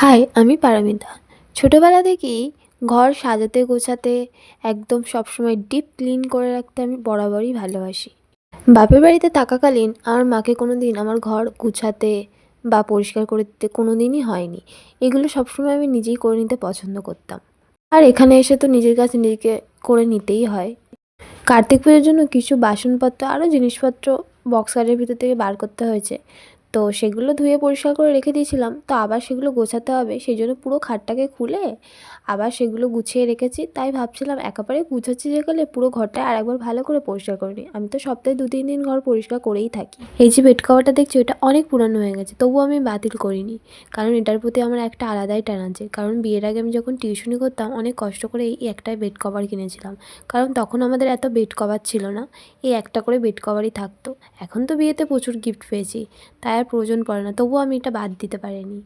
High, আমি পারামিতা। ছোটবেলা থেকেই ঘর সাজাতে গোছাতে একদম সবসময় ডিপ ক্লিন করে রাখতে আমি বরাবরই ভালোবাসি। বাপের বাড়িতে থাকাকালীন আমার মাকে কোনোদিন আমার ঘর গুছাতে বা পরিষ্কার করে দিতে কোনোদিনই হয়নি। এগুলো সবসময় আমি নিজেই করে নিতে পছন্দ করতাম। আর এখানে এসে তো নিজের কাছে নিজেকে করে নিতেই হয়। কার্তিক পুজোর জন্য কিছু বাসনপত্র আরও জিনিসপত্র বক্সারের ভিতর থেকে বার করতে হয়েছে। তো সেগুলো ধুয়ে পরিষ্কার করে রেখে দিয়েছিলাম। তো আবার সেগুলো গোছাতে হবে, সেই জন্য পুরো খাটটাকে খুলে আবার সেগুলো গুছিয়ে রেখেছি। তাই ভাবছিলাম একেবারে গুছাচ্ছি যেকালে পুরো ঘরটা আরেকবার ভালো করে পরিষ্কার করে নিই। আমি তো সপ্তাহে ২-৩ দিন ঘর পরিষ্কার করেই থাকি। এই যে বেড কভারটা দেখছি ওটা অনেক পুরানো হয়ে গেছে, তবুও আমি বাতিল করিনি। কারণ এটার প্রতি আমার একটা আলাদাই টান আছে। কারণ বিয়ের আগে আমি যখন টিউশনি করতাম অনেক কষ্ট করে এই একটাই বেড কভার কিনেছিলাম। কারণ তখন আমাদের এত বেড কভার ছিল না, এই একটা করে বেড কভারই থাকতো। এখন তো বিয়েতে প্রচুর গিফট পেয়েছি, তাই আর প্রয়োজন পড়ে না, তবুও আমি এটা বাদ দিতে পারিনি।